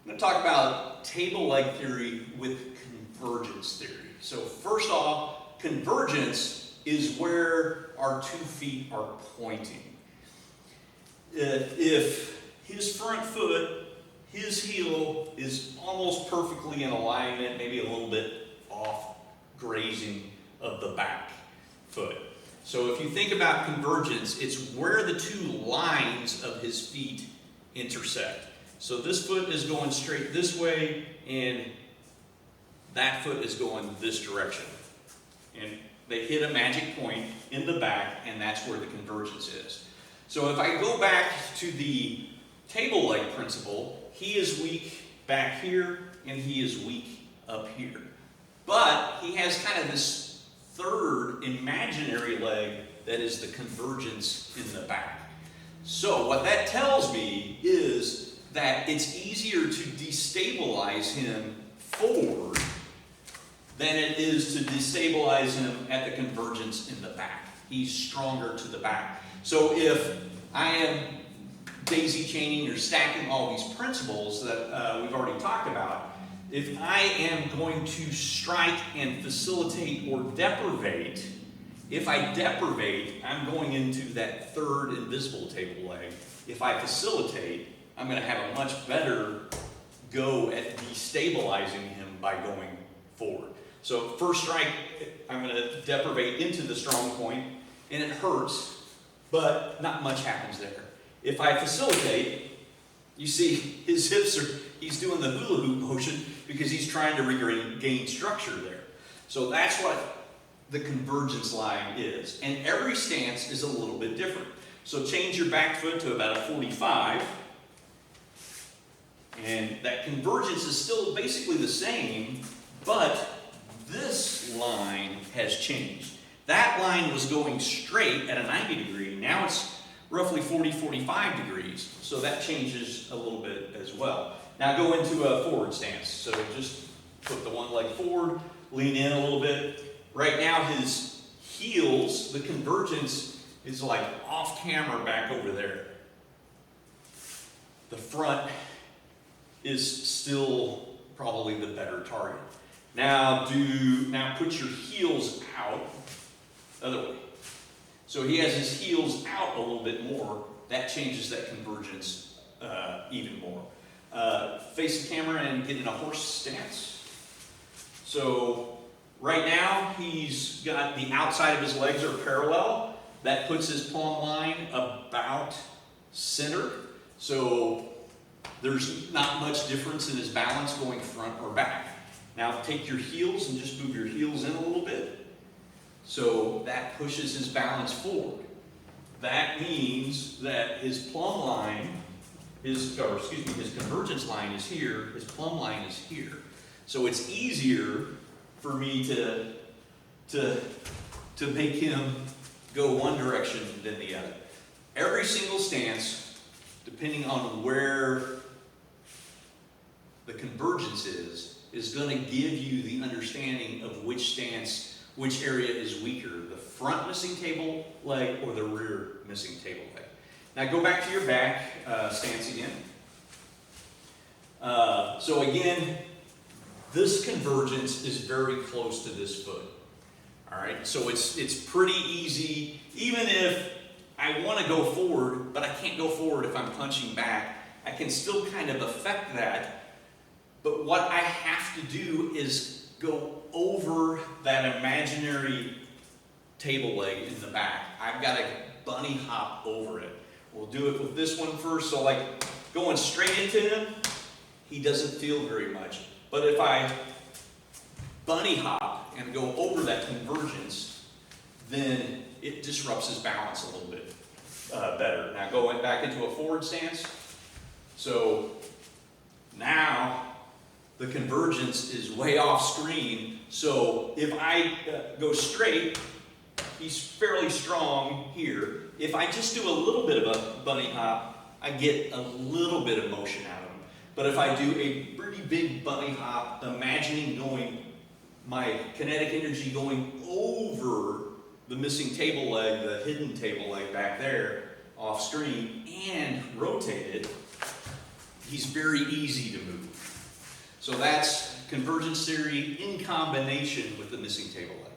I'm going to talk about table leg theory with convergence theory. So first off, convergence is where our 2 feet are pointing. If his front foot, his heel is almost perfectly in alignment, maybe a little bit off grazing of the back foot. So if you think about convergence, it's where the 2 lines of his feet intersect. So this foot is going straight this way, and that foot is going this direction. And they hit a magic point in the back, and that's where the convergence is. So if I go back to the table leg principle, he is weak back here, and he is weak up here. But he has kind of this third imaginary leg that is the convergence in the back. So what that tells me is that it's easier to destabilize him forward than it is to destabilize him at the convergence in the back. He's stronger to the back. So if I am daisy chaining or stacking all these principles that we've already talked about, if I am going to strike and facilitate or deprivate, if I deprivate, I'm going into that third invisible table leg. If I facilitate, I'm going to have a much better go at destabilizing him by going forward. So first strike, I'm going to deprivate into the strong point, and it hurts, but not much happens there. If I facilitate, you see his hips he's doing the hula hoop motion because he's trying to regain structure there. So that's what the convergence line is. And every stance is a little bit different. So change your back foot to about a 45. And that convergence is still basically the same, but this line has changed. That line was going straight at a 90 degree. Now it's roughly 40, 45 degrees. So that changes a little bit as well. Now go into a forward stance. So just put the one leg forward, lean in a little bit. Right now his heels, the convergence is like off camera back over there. The front is still probably the better target. Now put your heels out, other way. So he has his heels out a little bit more. That changes that convergence even more. Face the camera and get in a horse stance. So right now he's got the outside of his legs are parallel. That puts his palm line about center. So there's not much difference in his balance going front or back. Now take your heels and just move your heels in a little bit. So that pushes his balance forward. That means that his plumb line, his convergence line is here, his plumb line is here. So it's easier for me to make him go one direction than the other. Every single stance, depending on where the convergence is going to give you the understanding of which stance, which area is weaker, the front missing table leg or the rear missing table leg. Now go back to your back stance again. So again, this convergence is very close to this foot. All right, so it's pretty easy, even if I want to go forward, but I can't go forward if I'm punching back. I can still kind of affect that. But what I have to do is go over that imaginary table leg in the back. I've got to bunny hop over it. We'll do it with this one first. So like going straight into him, he doesn't feel very much. But if I bunny hop and go over that convergence, then it disrupts his balance a little bit better. Now going back into a forward stance. So now the convergence is way off screen. So if I go straight, he's fairly strong here. If I just do a little bit of a bunny hop, I get a little bit of motion out of him. But if I do a pretty big bunny hop, imagining my kinetic energy going over the missing table leg, the hidden table leg back there, off screen, and rotate it, he's very easy to move. So that's convergence theory in combination with the missing table leg.